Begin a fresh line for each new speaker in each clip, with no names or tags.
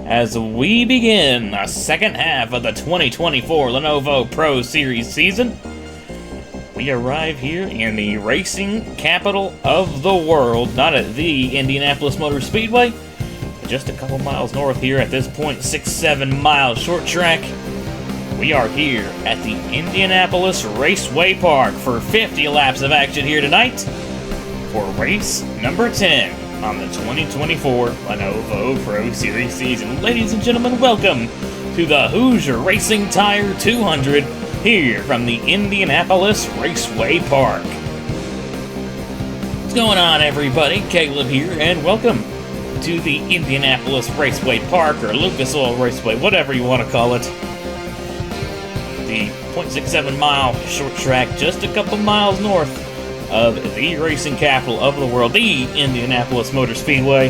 as we begin the second half of the 2024 Lenovo Pro Series season. We arrive here in the racing capital of the world, not at the Indianapolis Motor Speedway, but just a couple miles north here at this 0.67 mile short track. We are here at the Indianapolis Raceway Park for 50 laps of action here tonight for race number 10 on the 2024 Lenovo Pro Series season. Ladies and gentlemen, welcome to the Hoosier Racing Tire 200 here from the Indianapolis Raceway Park. What's going on, everybody? Caleb here, and welcome to the Indianapolis Raceway Park, or Lucas Oil Raceway, whatever you want to call it. The 0.67 mile short track, just a couple miles north of the racing capital of the world, the Indianapolis Motor Speedway.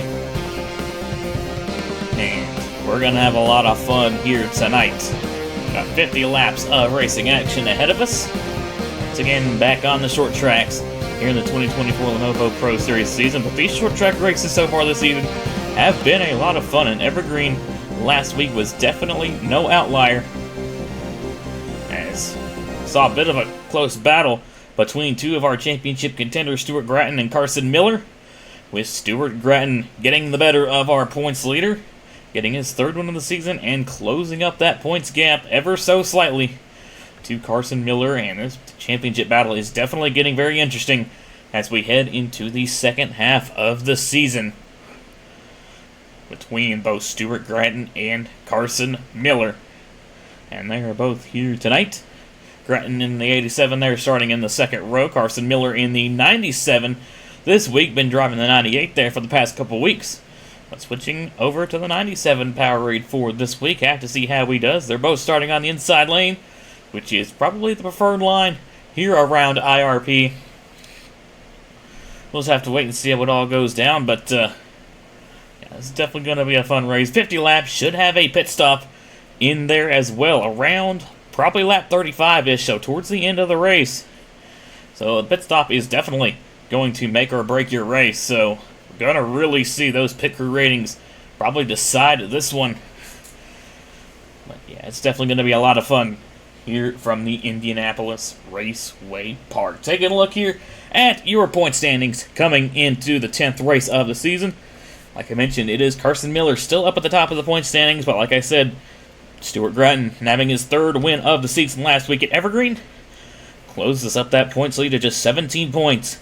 And we're going to have a lot of fun here tonight. Got 50 laps of racing action ahead of us. Once again, back on the short tracks here in the 2024 Lenovo Pro Series season. But these short track races so far this season have been a lot of fun, and Evergreen last week was definitely no outlier. As saw a bit of a close battle between two of our championship contenders, Stuart Gratton and Carson Miller, with Stuart Gratton getting the better of our points leader, getting his third win of the season, and closing up that points gap ever so slightly to Carson Miller. And this championship battle is definitely getting very interesting as we head into the second half of the season between both Stuart Gratton and Carson Miller. And they are both here tonight. Gratton in the 87 there, starting in the second row. Carson Miller in the 97 this week. Been driving the 98 there for the past couple weeks. But switching over to the 97 Powerade Ford this week. Have to see how he does. They're both starting on the inside lane, which is probably the preferred line here around IRP. We'll just have to wait and see how it all goes down. But yeah, it's definitely going to be a fun race. 50 laps, should have a pit stop in there as well, around probably lap 35-ish, so towards the end of the race. So the pit stop is definitely going to make or break your race. So we're going to really see those pit crew ratings probably decide this one. But yeah, it's definitely going to be a lot of fun here from the Indianapolis Raceway Park. Taking a look here at your point standings coming into the 10th race of the season. Like I mentioned, it is Carson Miller still up at the top of the point standings, but like I said, Stuart Gratton, having his third win of the season last week at Evergreen, closes up that points lead to just 17 points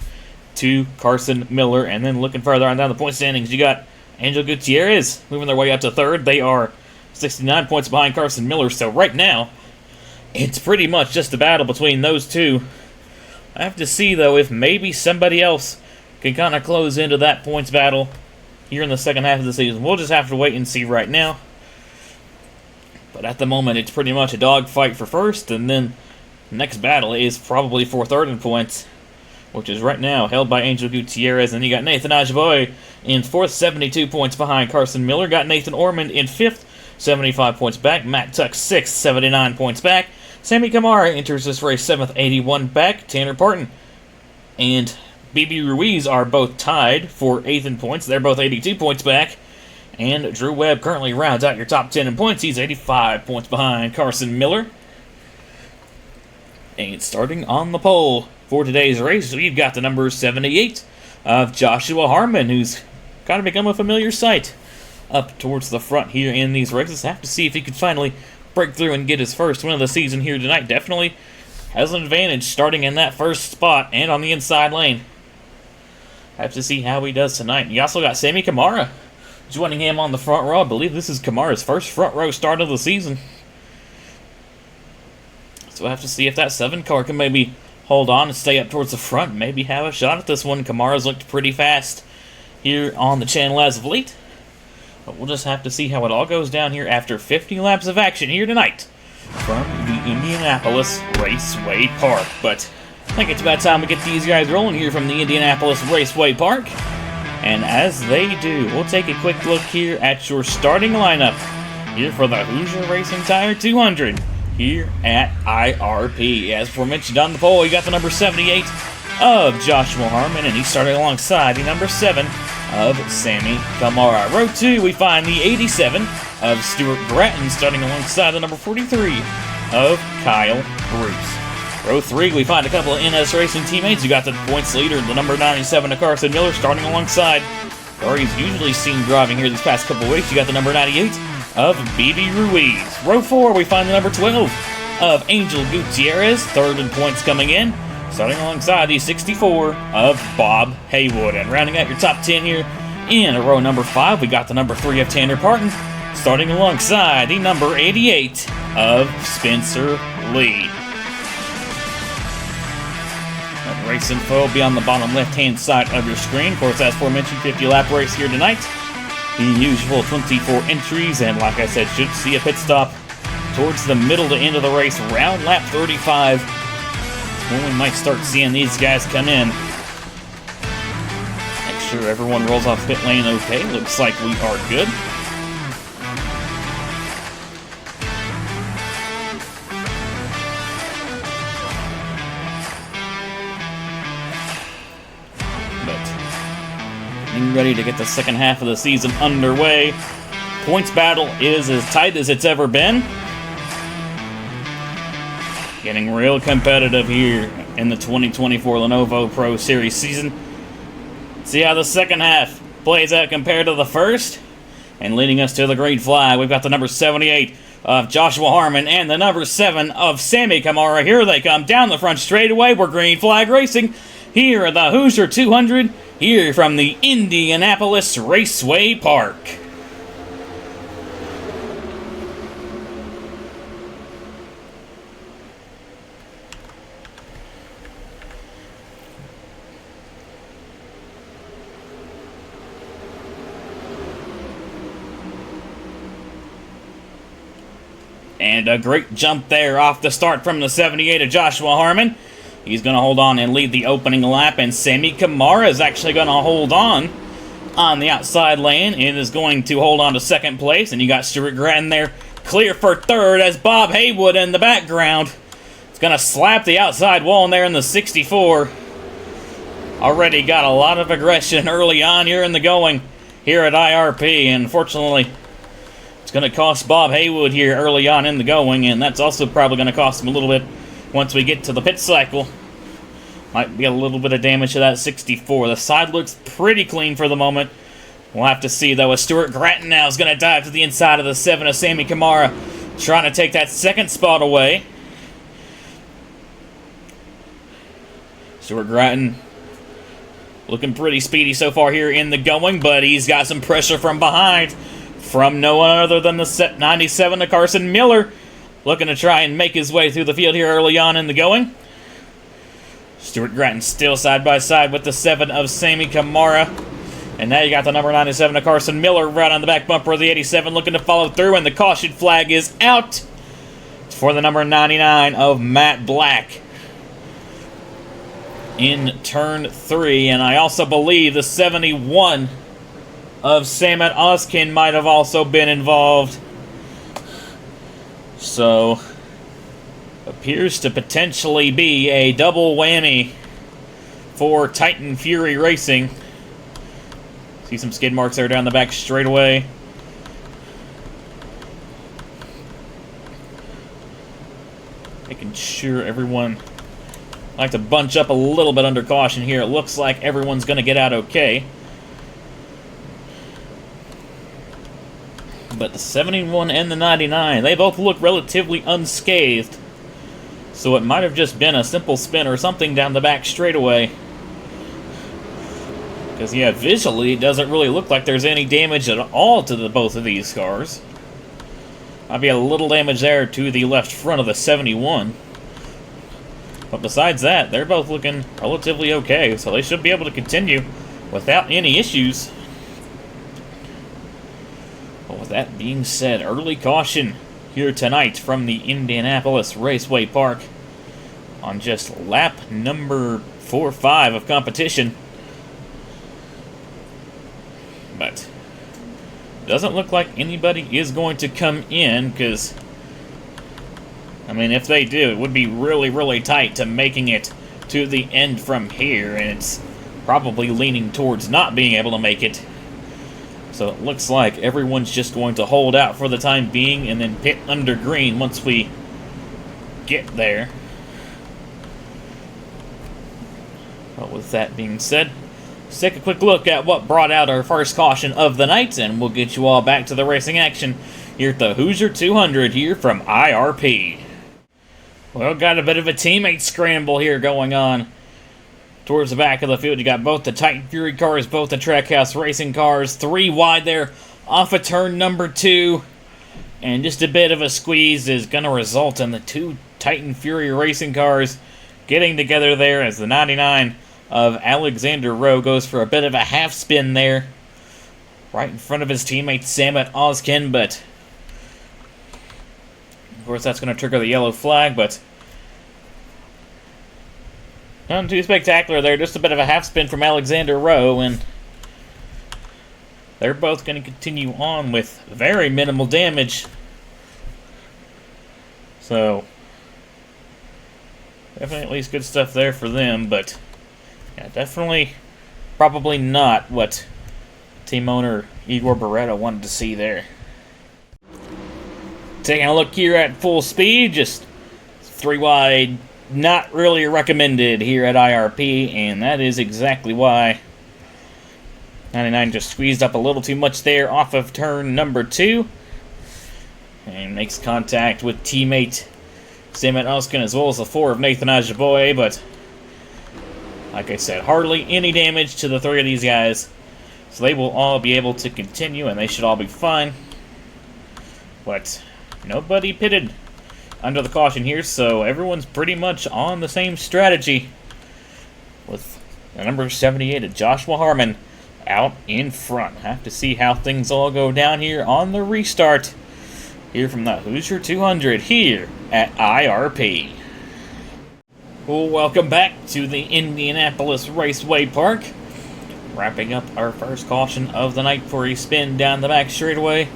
to Carson Miller. And then looking further on down the point standings, you got Angel Gutierrez moving their way up to third. They are 69 points behind Carson Miller. So right now, it's pretty much just a battle between those two. I have to see, though, if maybe somebody else can kind of close into that points battle here in the second half of the season. We'll just have to wait and see right now. But at the moment, it's pretty much a dogfight for first, and then the next battle is probably for third in points, which is right now held by Angel Gutierrez. And you got Nathan Ajboy in fourth, 72 points behind Carson Miller. Got Nathan Ormond in fifth, 75 points back. Matt Tuck sixth, 79 points back. Sammy Kamara enters this race seventh, 81 back. Tanner Parton and BB Ruiz are both tied for eighth in points. They're both 82 points back. And Drew Webb currently rounds out your top 10 in points. He's 85 points behind Carson Miller. And starting on the pole for today's race, we've got the number 78 of Joshua Harmon, who's kind of become a familiar sight up towards the front here in these races. Have to see if he could finally break through and get his first win of the season here tonight. Definitely has an advantage starting in that first spot and on the inside lane. Have to see how he does tonight. You also got Sammy Kamara joining him on the front row. I believe this is Kamara's first front row start of the season. So we'll have to see if that 7 car can maybe hold on and stay up towards the front, maybe have a shot at this one. Kamara's looked pretty fast here on the channel as of late. But we'll just have to see how it all goes down here after 50 laps of action here tonight from the Indianapolis Raceway Park. But I think it's about time we get these guys rolling here from the Indianapolis Raceway Park. And as they do, we'll take a quick look here at your starting lineup here for the Hoosier Racing Tire 200 here at IRP. As aforementioned on the pole, you got the number 78 of Joshua Harmon, and he's starting alongside the number 7 of Sammy Kamara. Row 2, we find the 87 of Stuart Gratton, starting alongside the number 43 of Kyle Bruce. Row 3, we find a couple of NS Racing teammates. You got the points leader, the number 97 of Carson Miller, starting alongside, or he's usually seen driving here these past couple of weeks. You got the number 98 of BB Ruiz. Row 4, we find the number 12 of Angel Gutierrez, third in points coming in, starting alongside the 64 of Bob Haywood. And rounding out your top 10 here in row number 5, we got the number 3 of Tanner Parton, starting alongside the number 88 of Spencer Lee. That race info will be on the bottom left-hand side of your screen. Of course, as aforementioned, 50-lap race here tonight. The usual 24 entries, and like I said, should see a pit stop towards the middle to end of the race, around lap 35. When we might start seeing these guys come in. Make sure everyone rolls off pit lane okay. Looks like we are good. But getting ready to get the second half of the season underway. Points battle is as tight as it's ever been. Getting real competitive here in the 2024 Lenovo Pro Series season. See how the second half plays out compared to the first. And leading us to the green flag, we've got the number 78 of Joshua Harmon and the number 7 of Sammy Kamara. Here they come down the front straightaway. We're green flag racing here at the Hoosier 200, here from the Indianapolis Raceway Park. And a great jump there off the start from the 78 of Joshua Harmon. He's going to hold on and lead the opening lap, and Sammy Kamara is actually going to hold on the outside lane and is going to hold on to second place. And you got Stuart Gratton there clear for third as Bob Haywood in the background. It's going to slap the outside wall in there in the 64. Already got a lot of aggression early on here in the going here at IRP, and unfortunately it's going to cost Bob Haywood here early on in the going, and that's also probably going to cost him a little bit once we get to the pit cycle. Might be a little bit of damage to that 64. The side looks pretty clean for the moment. We'll have to see, though, as Stuart Gratton now is going to dive to the inside of the 7 of Sammy Kamara, trying to take that second spot away. Stuart Gratton looking pretty speedy so far here in the going, but he's got some pressure from behind from no one other than the set 97 of Carson Miller, looking to try and make his way through the field here early on in the going. Stuart Gratton still side by side with the 7 of Sammy Kamara. And now you got the number 97 of Carson Miller right on the back bumper of the 87, looking to follow through, and the caution flag is out for the number 99 of Matt Black in turn 3. And I also believe the 71 of Samet Oskin might have also been involved. So, appears to potentially be a double whammy for Titan Fury Racing. See some skid marks there down the back straightaway. Making sure everyone, I like to bunch up a little bit under caution here. It looks like everyone's going to get out okay. But the 71 and the 99, they both look relatively unscathed. So it might have just been a simple spin or something down the back straightaway. Because, yeah, visually it doesn't really look like there's any damage at all to both of these cars. Might be a little damage there to the left front of the 71. But besides that, they're both looking relatively okay. So they should be able to continue without any issues. But with that being said, early caution here tonight from the Indianapolis Raceway Park on just lap number 4 or 5 of competition. But doesn't look like anybody is going to come in, because, I mean, if they do, it would be really, really tight to making it to the end from here, and it's probably leaning towards not being able to make it. So it looks like everyone's just going to hold out for the time being and then pit under green once we get there. But with that being said, let's take a quick look at what brought out our first caution of the night, and we'll get you all back to the racing action here at the Hoosier 200 here from IRP. Well, got a bit of a teammate scramble here going on. Towards the back of the field, you got both the Titan Fury cars, both the Trackhouse Racing cars, 3 wide there off of turn number 2. And just a bit of a squeeze is going to result in the 2 Titan Fury Racing cars getting together there as the 99 of Alexander Rowe goes for a bit of a half spin there. Right in front of his teammate Samet Ozkin, but of course that's going to trigger the yellow flag, but nothing too spectacular there, just a bit of a half spin from Alexander Rowe, and they're both going to continue on with very minimal damage. So, definitely at least good stuff there for them, but yeah, definitely probably not what team owner Igor Beretta wanted to see there. Taking a look here at full speed, just 3 wide. Not really recommended here at IRP, and that is exactly why 99 just squeezed up a little too much there off of turn number 2 and makes contact with teammate Samet Ozkin as well as the 4 of Nathan Ajaboye, but like I said, hardly any damage to the 3 of these guys, so they will all be able to continue and they should all be fine. But nobody pitted under the caution here, so everyone's pretty much on the same strategy with the number 78 of Joshua Harmon out in front. Have to see how things all go down here on the restart here from the Hoosier 200 here at IRP. Well, welcome back to the Indianapolis Raceway Park. Wrapping up our first caution of the night for a spin down the back straightaway,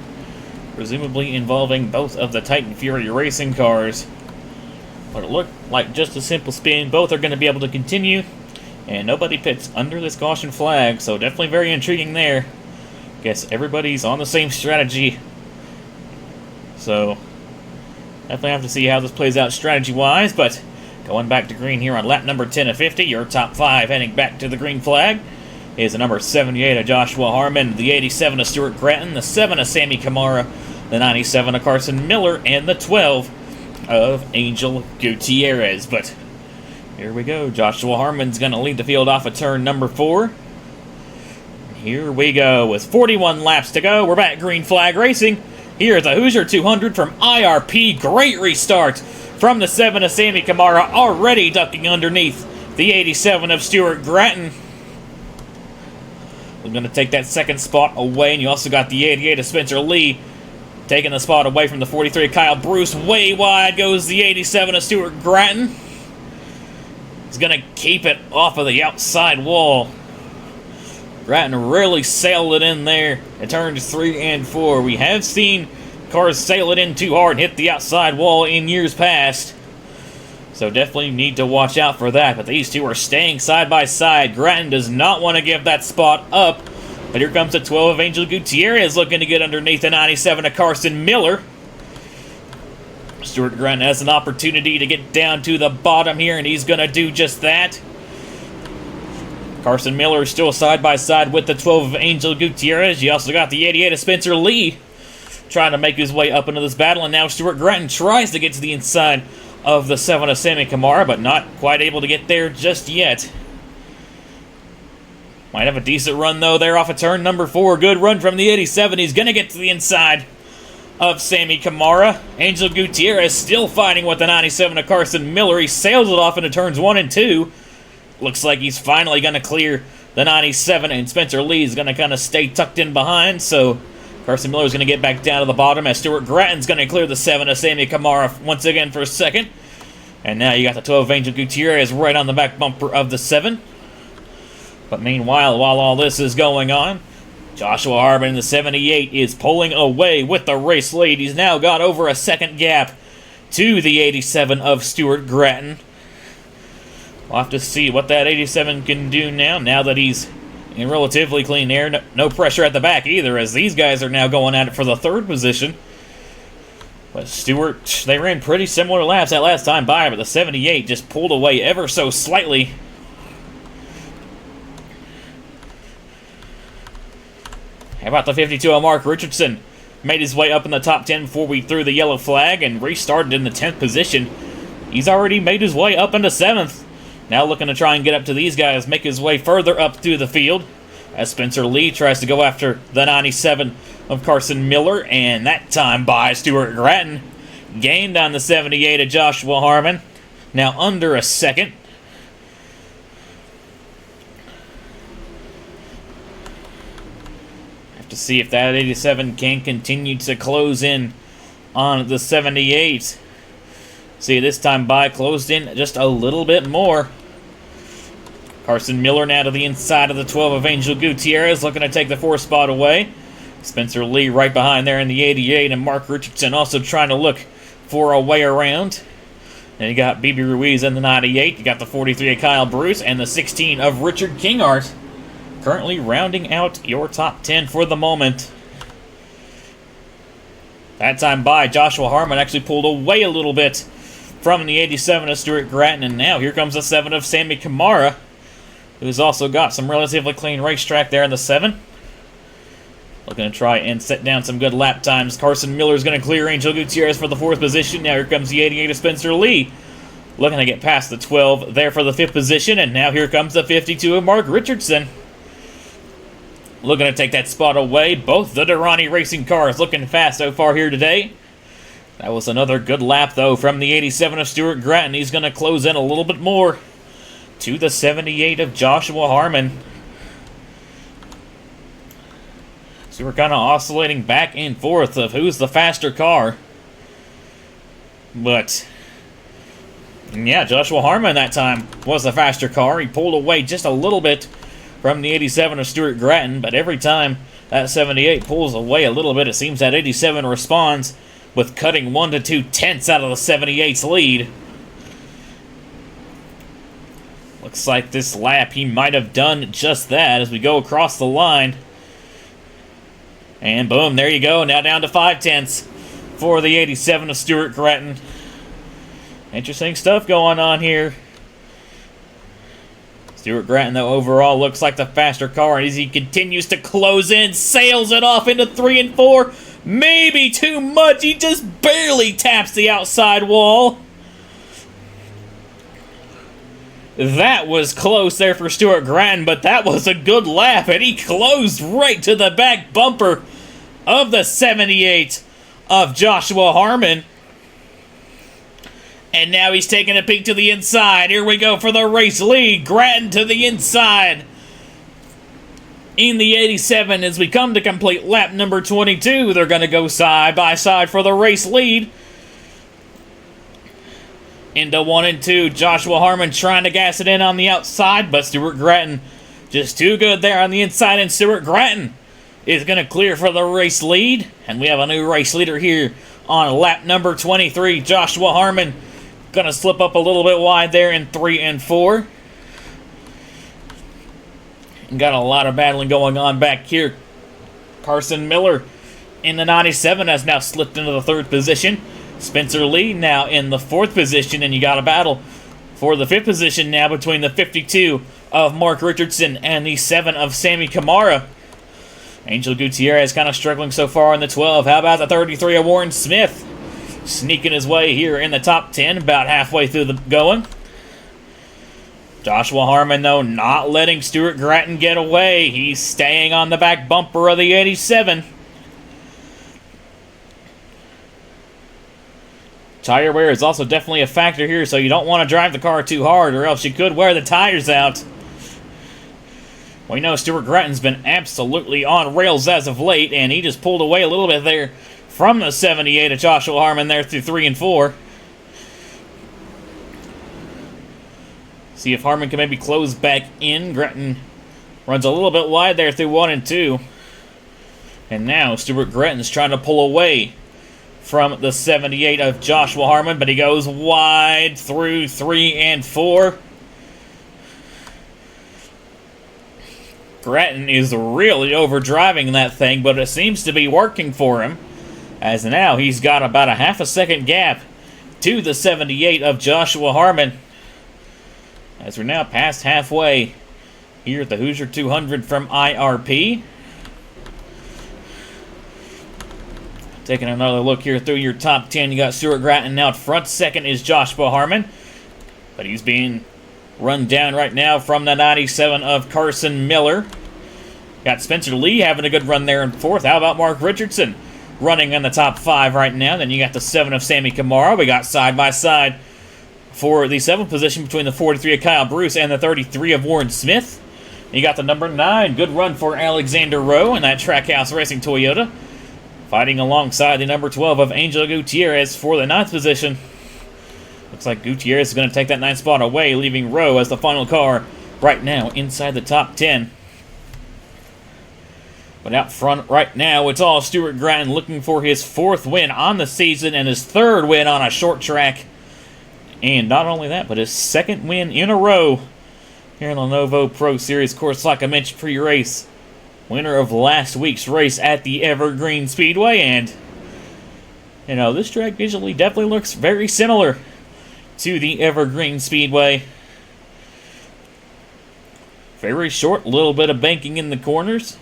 presumably involving both of the Titan Fury Racing cars. But it looked like just a simple spin. Both are going to be able to continue, and nobody pits under this caution flag, so definitely very intriguing there. Guess everybody's on the same strategy, so definitely have to see how this plays out strategy-wise. But going back to green here on lap number 10 of 50, your top 5 heading back to the green flag is the number 78 of Joshua Harmon, the 87 of Stuart Gratton, the 7 of Sammy Kamara, the 97 of Carson Miller, and the 12 of Angel Gutierrez. But here we go. Joshua Harmon's going to lead the field off of turn number 4. Here we go. With 41 laps to go, we're back green flag racing. Here is the Hoosier 200 from IRP. Great restart from the 7 of Sammy Kamara, already ducking underneath the 87 of Stuart Gratton. We're going to take that second spot away, and you also got the 88 of Spencer Lee taking the spot away from the 43 of Kyle Bruce. Way wide goes the 87 of Stuart Gratton. He's going to keep it off of the outside wall. Gratton really sailed it in there at turns 3 and 4. We have seen cars sail it in too hard and hit the outside wall in years past, so definitely need to watch out for that. But these two are staying side by side. Gratton does not want to give that spot up. But here comes the 12 of Angel Gutierrez looking to get underneath the 97 of Carson Miller. Stuart Gratton has an opportunity to get down to the bottom here, and he's going to do just that. Carson Miller is still side by side with the 12 of Angel Gutierrez. You also got the 88 of Spencer Lee trying to make his way up into this battle, and now Stuart Gratton tries to get to the inside of the 7 of Sammy Kamara, but not quite able to get there just yet. Might have a decent run, though, there off of turn number 4. Good run from the 87. He's going to get to the inside of Sammy Kamara. Angel Gutierrez still fighting with the 97 of Carson Miller. He sails it off into turns 1 and 2. Looks like he's finally going to clear the 97, and Spencer Lee is going to kind of stay tucked in behind, so Carson Miller is going to get back down to the bottom as Stuart Gratton's going to clear the 7 of Sammy Kamara once again for a second. And now you got the 12 of Angel Gutierrez right on the back bumper of the 7. But meanwhile, while all this is going on, Joshua Harmon, the 78, is pulling away with the race lead. He's now got over a second gap to the 87 of Stuart Gratton. We'll have to see what that 87 can do now that he's in relatively clean air. No pressure at the back either, as these guys are now going at it for the third position. But Stewart, they ran pretty similar laps that last time by, but the 78 just pulled away ever so slightly. How about the 52 of Mark Richardson? Made his way up in the top 10 before we threw the yellow flag and restarted in the 10th position. He's already made his way up into 7th. Now looking to try and get up to these guys, make his way further up through the field, as Spencer Lee tries to go after the 97 of Carson Miller, and that time by Stuart Gratton. Gained on the 78 of Joshua Harmon. Now under a second. Have to see if that 87 can continue to close in on the 78. See, this time by closed in just a little bit more. Carson Miller now to the inside of the 12 of Angel Gutierrez, looking to take the 4th spot away. Spencer Lee right behind there in the 88, and Mark Richardson also trying to look for a way around. Then you got BB Ruiz in the 98. You got the 43 of Kyle Bruce and the 16 of Richard Kingart. Currently rounding out your top 10 for the moment. That time by, Joshua Harmon actually pulled away a little bit from the 87 of Stuart Gratton, and now here comes the 7 of Sammy Kamara, who's also got some relatively clean racetrack there in the 7. Looking to try and set down some good lap times. Carson Miller's going to clear Angel Gutierrez for the 4th position. Now here comes the 88 of Spencer Lee. Looking to get past the 12 there for the 5th position. And now here comes the 52 of Mark Richardson. Looking to take that spot away. Both the Durrani Racing cars looking fast so far here today. That was another good lap, though, from the 87 of Stuart Gratton. He's going to close in a little bit more to the 78 of Joshua Harmon. So we're kind of oscillating back and forth of who's the faster car. But, yeah, Joshua Harmon that time was the faster car. He pulled away just a little bit from the 87 of Stuart Gratton, but every time that 78 pulls away a little bit, it seems that 87 responds with cutting 1 to 2 tenths out of the 78's lead. Looks like this lap he might have done just that as we go across the line. And boom, there you go. Now down to 5 tenths for the 87 of Stuart Gratton. Interesting stuff going on here. Stuart Gratton, though, overall looks like the faster car, and as he continues to close in, sails it off into 3 and 4. Maybe too much. He just barely taps the outside wall. That was close there for Stuart Gratton, but that was a good lap, and he closed right to the back bumper of the 78 of Joshua Harmon. And now he's taking a peek to the inside. Here we go for the race lead. Gratton to the inside in the 87 as we come to complete lap number 22. They're going to go side by side for the race lead. Into 1 and 2. Joshua Harmon trying to gas it in on the outside, but Stuart Gratton just too good there on the inside, and Stuart Gratton is going to clear for the race lead. And we have a new race leader here on lap number 23. Joshua Harmon going to slip up a little bit wide there in 3 and 4. And got a lot of battling going on back here. Carson Miller in the 97 has now slipped into the 3rd position. Spencer Lee now in the 4th position, and you got a battle for the 5th position now between the 52 of Mark Richardson and the 7 of Sammy Kamara. Angel Gutierrez kind of struggling so far in the 12. How about the 33 of Warren Smith? Sneaking his way here in the top 10, about halfway through the going. Joshua Harmon, though, not letting Stuart Gratton get away. He's staying on the back bumper of the 87. Tire wear is also definitely a factor here, so you don't want to drive the car too hard, or else you could wear the tires out. We know Stuart Gratton's been absolutely on rails as of late, and he just pulled away a little bit there from the 78 of Joshua Harmon there through 3 and 4. See if Harmon can maybe close back in. Gratton runs a little bit wide there through 1 and 2. And now Stuart Gratton's trying to pull away from the 78 of Joshua Harmon, but he goes wide through 3 and 4. Grattan is really overdriving that thing, but it seems to be working for him, as now he's got about a half a second gap to the 78 of Joshua Harmon, as we're now past halfway here at the Hoosier 200 from IRP. Taking another look here through your top 10, you got Stuart Grattan out front. Second is Joshua Harmon, but he's being run down right now from the 97 of Carson Miller. Got Spencer Lee having a good run there in fourth. How about Mark Richardson running in the top 5 right now? Then you got the 7 of Sammy Kamara. We got side by side for the 7th position between the 43 of Kyle Bruce and the 33 of Warren Smith. You got the number 9. Good run for Alexander Rowe in that Trackhouse Racing Toyota. Fighting alongside the number 12 of Angel Gutierrez for the 9th position. Looks like Gutierrez is going to take that 9th spot away, leaving Rowe as the final car right now inside the top 10. But out front right now, it's all Stuart Grattan looking for his 4th win on the season and his 3rd win on a short track. And not only that, but his 2nd win in a row here in the Lenovo Pro Series. Of course, like I mentioned pre-race, winner of last week's race at the Evergreen Speedway. And, you know, this track visually definitely looks very similar to the Evergreen Speedway. Very short, little bit of banking in the corners.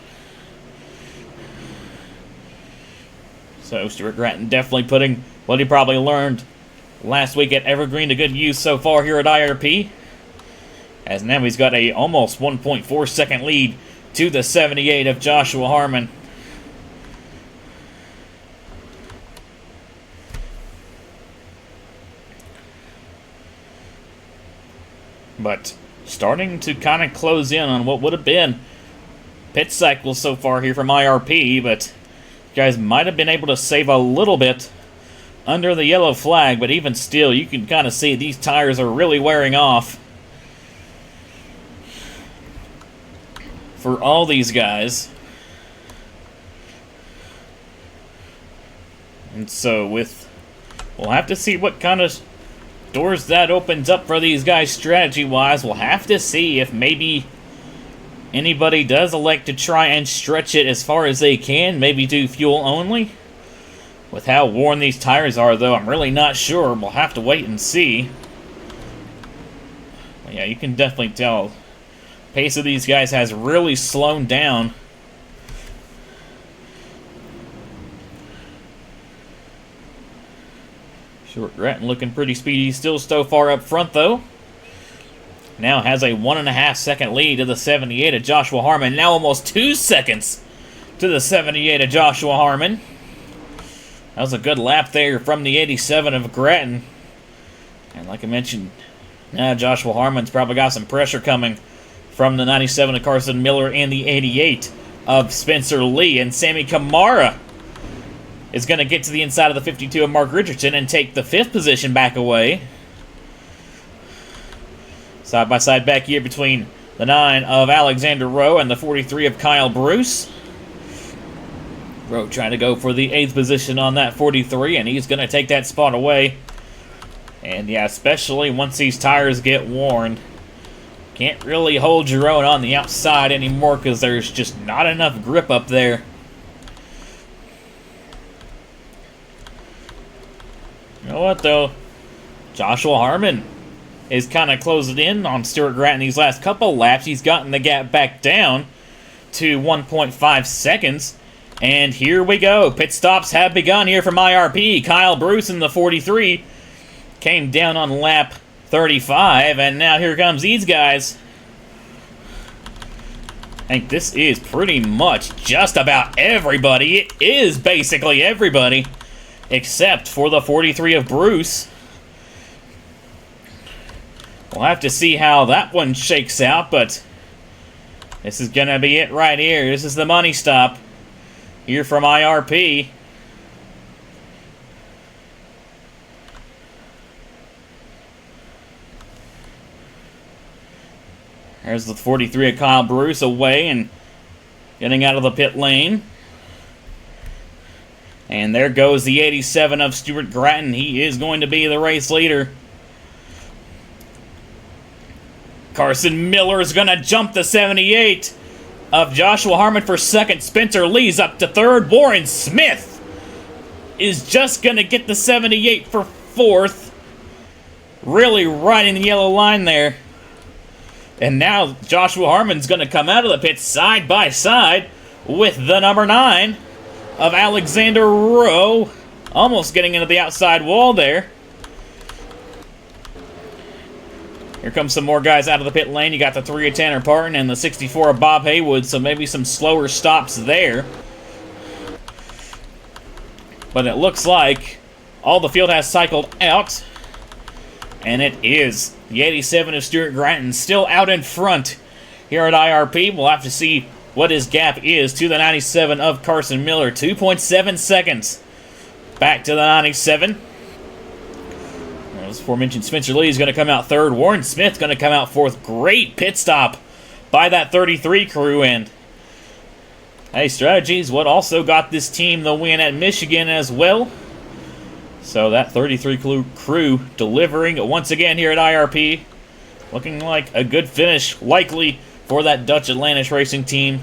So Stuart Grattan definitely putting what he probably learned last week at Evergreen to good use so far here at IRP. As now he's got a almost 1.4 second lead to the 78 of Joshua Harmon. But starting to kind of close in on what would have been pit cycles so far here from IRP, but you guys might have been able to save a little bit under the yellow flag, but even still, you can kind of see these tires are really wearing off for all these guys. And so we'll have to see what kind of doors that opens up for these guys strategy-wise. We'll have to see if maybe anybody does elect to try and stretch it as far as they can, maybe do fuel only. With how worn these tires are, though, I'm really not sure. We'll have to wait and see. But yeah, you can definitely tell the pace of these guys has really slowed down. Stuart Grattan looking pretty speedy still so far up front, though. Now has a 1.5 second lead to the 78 of Joshua Harmon. Now almost 2 seconds to the 78 of Joshua Harmon. That was a good lap there from the 87 of Grattan. And like I mentioned, now Joshua Harmon's probably got some pressure coming from the 97 of Carson Miller and the 88 of Spencer Lee. And Sammy Kamara is going to get to the inside of the 52 of Mark Richardson and take the 5th position back away. Side by side back here between the 9 of Alexander Rowe and the 43 of Kyle Bruce. Rowe trying to go for the 8th position on that 43, and he's going to take that spot away. And yeah, especially once these tires get worn, can't really hold your own on the outside anymore because there's just not enough grip up there. You know what, though? Joshua Harmon is kind of closing in on Stuart Grattan these last couple laps. He's gotten the gap back down to 1.5 seconds. And here we go. Pit stops have begun here from IRP. Kyle Bruce in the 43 came down on lap 35. And now here comes these guys. I think this is pretty much just about everybody. It is basically everybody except for the 43 of Bruce. We'll have to see how that one shakes out, but this is going to be it right here. This is the money stop here from IRP. There's the 43 of Kyle Bruce away and getting out of the pit lane. And there goes the 87 of Stuart Grattan. He is going to be the race leader. Carson Miller is going to jump the 78. of Joshua Harmon for second. Spencer Lee's up to third. Warren Smith is just going to get the 78 for fourth. Really riding the yellow line there. And now Joshua Harmon's going to come out of the pit side by side with the number 9 of Alexander Rowe. Almost getting into the outside wall there. Here comes some more guys out of the pit lane. You got the 3 of Tanner Parton and the 64 of Bob Haywood, so maybe some slower stops there. But it looks like all the field has cycled out. And it is the 87 of Stuart Gratton still out in front here at IRP. We'll have to see what his gap is to the 97 of Carson Miller. 2.7 seconds back to the 97. As aforementioned, Spencer Lee is going to come out third. Warren Smith going to come out fourth. Great pit stop by that 33 crew. And hey, strategies what also got this team the win at Michigan as well. So that 33 crew delivering once again here at IRP. Looking like a good finish, likely for that Dutch Atlantis Racing team.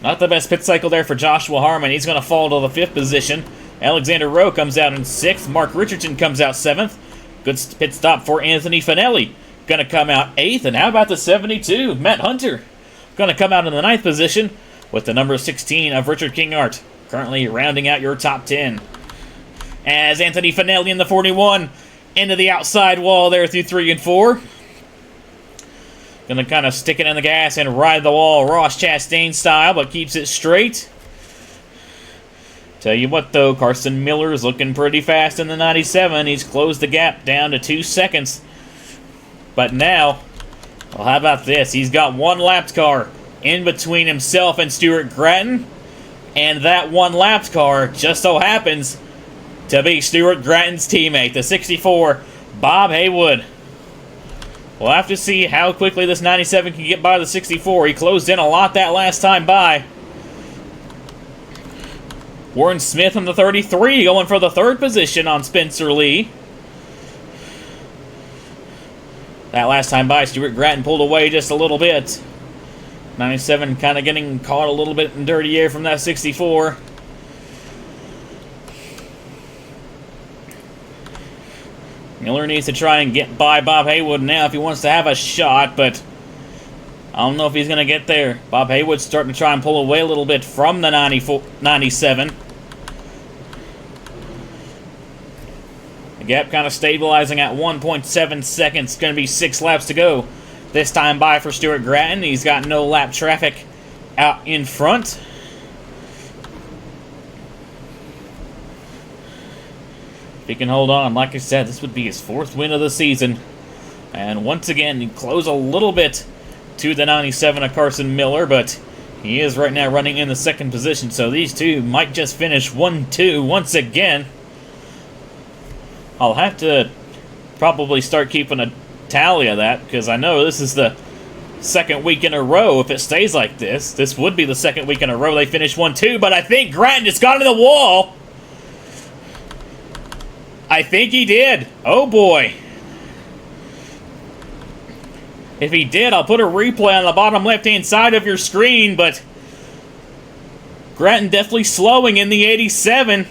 Not the best pit cycle there for Joshua Harmon. He's going to fall to the 5th position. Alexander Rowe comes out in 6th. Mark Richardson comes out 7th. Good pit stop for Anthony Finelli. Going to come out 8th. And how about the 72? Matt Hunter going to come out in the 9th position with the number 16 of Richard Kingart. Currently rounding out your top 10. As Anthony Finelli in the 41 into the outside wall there through 3 and 4. Going to kind of stick it in the gas and ride the wall Ross Chastain style, but keeps it straight. Tell you what, though, Carson Miller is looking pretty fast in the 97. He's closed the gap down to 2 seconds. But now, well, how about this? He's got one lapped car in between himself and Stuart Gratton. And that one lapped car just so happens to be Stuart Gratton's teammate, the 64, Bob Haywood. We'll have to see how quickly this 97 can get by the 64. He closed in a lot that last time by. Warren Smith in the 33 going for the 3rd position on Spencer Lee. That last time by, Stuart Gratton pulled away just a little bit. 97 kind of getting caught a little bit in dirty air from that 64. Miller needs to try and get by Bob Haywood now if he wants to have a shot, but I don't know if he's going to get there. Bob Haywood's starting to try and pull away a little bit from the 97. The gap kind of stabilizing at 1.7 seconds. Going to be 6 laps to go. This time by for Stuart Gratton. He's got no lap traffic out in front. If he can hold on, like I said, this would be his 4th win of the season. And once again, he close a little bit to the 97 of Carson Miller, but he is right now running in the 2nd position, so these two might just finish 1-2 once again. I'll have to probably start keeping a tally of that, because I know this is the 2nd week in a row. If it stays like this, this would be the 2nd week in a row they finish 1-2, but I think Gratton just got into the wall. I think he did. Oh boy. If he did, I'll put a replay on the bottom left-hand side of your screen, but Gratton definitely slowing in the 87.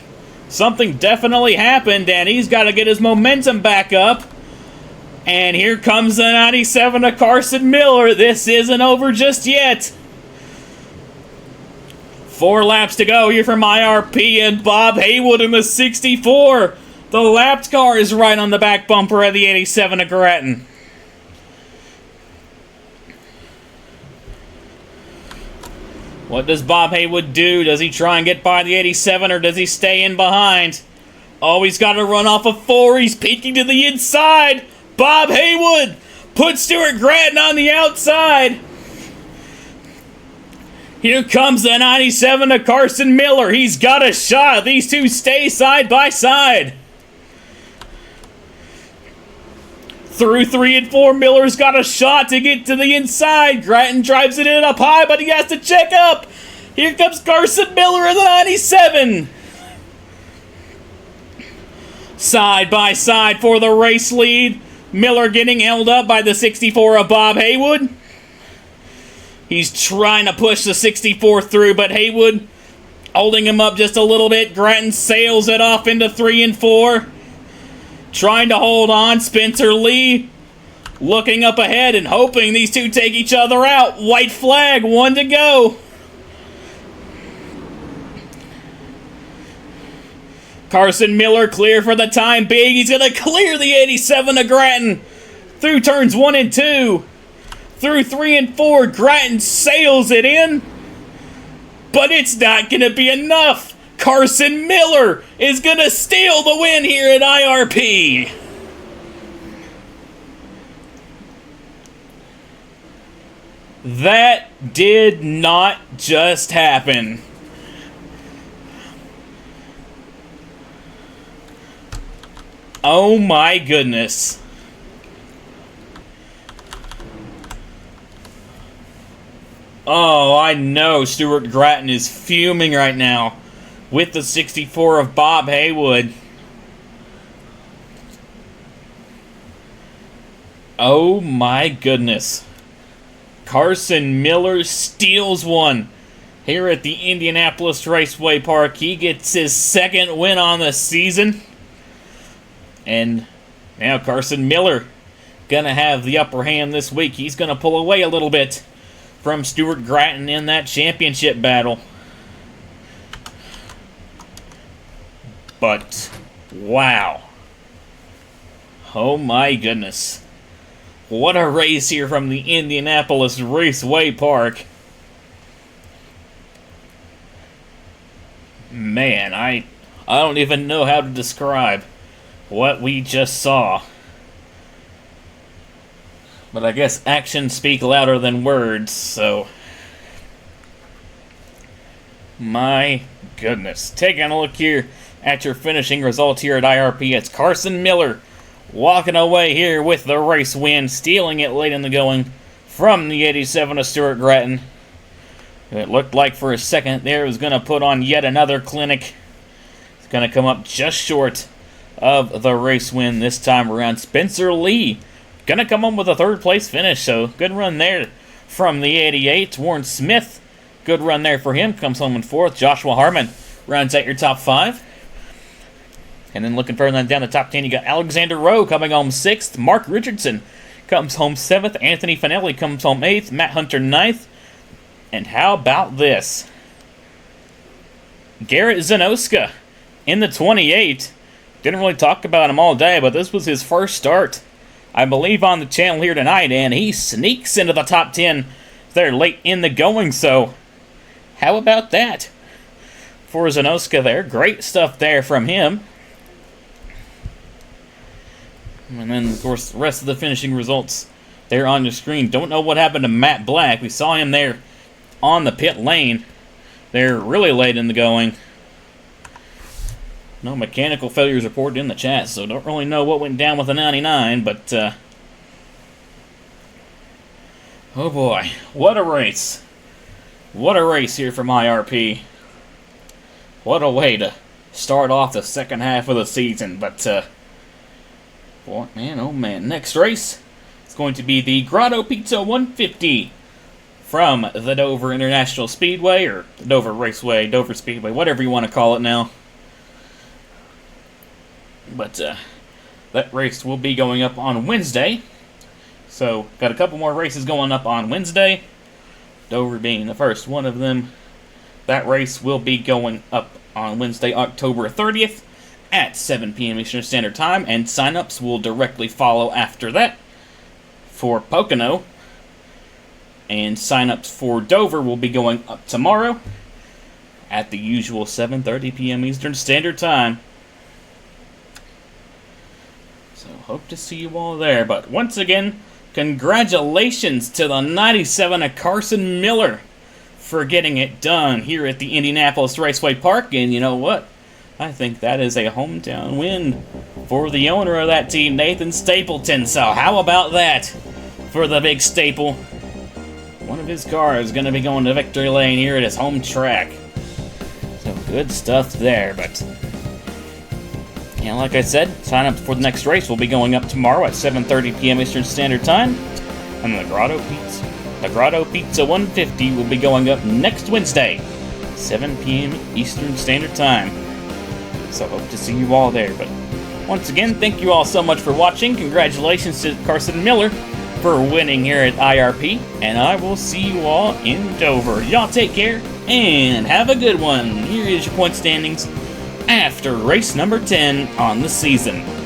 Something definitely happened, and he's got to get his momentum back up. And here comes the 97 of Carson Miller. This isn't over just yet. 4 laps to go here from IRP, and Bob Haywood in the 64. The lapped car is right on the back bumper of the 87 of Gratton. What does Bob Haywood do? Does he try and get by the 87, or does he stay in behind? Oh, he's got to run off of 4. He's peeking to the inside. Bob Haywood puts Stuart Gratton on the outside. Here comes the 97 of Carson Miller. He's got a shot. These two stay side by side. Through 3 and 4, Miller's got a shot to get to the inside. Gratton drives it in up high, but he has to check up. Here comes Carson Miller in the 97. Side by side for the race lead. Miller getting held up by the 64 of Bob Haywood. He's trying to push the 64 through, but Haywood holding him up just a little bit. Grattan sails it off into 3 and 4. Trying to hold on. Spencer Lee looking up ahead and hoping these two take each other out. White flag, 1 to go. Carson Miller clear for the time being. He's going to clear the 87 to Grattan. Through turns 1 and 2. Through 3 and 4. Grattan sails it in. But it's not going to be enough. Carson Miller is going to steal the win here at IRP. That did not just happen. Oh my goodness. Oh, I know Stuart Grattan is fuming right now with the 64 of Bob Haywood. Oh my goodness. Carson Miller steals one here at the Indianapolis Raceway Park. He gets his second win on the season. And now Carson Miller gonna have the upper hand this week. He's gonna pull away a little bit from Stuart Grattan in that championship battle. But, wow. Oh my goodness. What a race here from the Indianapolis Raceway Park. Man, I don't even know how to describe what we just saw. But I guess actions speak louder than words, so... My goodness. Taking a look here at your finishing results here at IRP. It's Carson Miller walking away here with the race win, stealing it late in the going from the 87 of Stuart Grattan. It looked like for a second there it was going to put on yet another clinic. It's going to come up just short of the race win this time around. Spencer Lee going to come home with a third place finish, so good run there from the 88. Warren Smith, good run there for him, comes home in fourth. Joshua Harmon rounds out your top 5. And then looking further down the top 10, you got Alexander Rowe coming home 6th. Mark Richardson comes home 7th. Anthony Finelli comes home 8th. Matt Hunter 9th. And how about this? Garrett Zanoska in the 28. Didn't really talk about him all day, but this was his first start, I believe, on the channel here tonight, and he sneaks into the top 10 there late in the going, so how about that for Zanoska there? Great stuff there from him. And then, of course, the rest of the finishing results there on your screen. Don't know what happened to Matt Black. We saw him there on the pit lane there really late in the going. No mechanical failures reported in the chat, so don't really know what went down with the 99, but, oh boy, what a race. What a race here from IRP. What a way to start off the second half of the season, but, boy, man, oh man. Next race is going to be the Grotto Pizza 150 from the Dover International Speedway, or the Dover Raceway, Dover Speedway, whatever you want to call it now. But that race will be going up on Wednesday. So, got a couple more races going up on Wednesday. Dover being the first one of them. That race will be going up on Wednesday, October 30th at 7 p.m. Eastern Standard Time. And sign-ups will directly follow after that for Pocono. And sign-ups for Dover will be going up tomorrow at the usual 7:30 p.m. Eastern Standard Time. So, hope to see you all there. But once again, congratulations to the 97 of Carson Miller for getting it done here at the Indianapolis Raceway Park. And you know what? I think that is a hometown win for the owner of that team, Nathan Stapleton. So how about that for the big Staple? One of his cars is going to be going to victory lane here at his home track. So good stuff there. But yeah, like I said, sign up for the next race will be going up tomorrow at 7:30 p.m. Eastern Standard Time on the Grotto Pizza. The Grotto Pizza 150 will be going up next Wednesday, 7 p.m. Eastern Standard Time. So hope to see you all there. But once again, thank you all so much for watching. Congratulations to Carson Miller for winning here at IRP. And I will see you all in Dover. Y'all take care and have a good one. Here is your point standings after race number 10 on the season.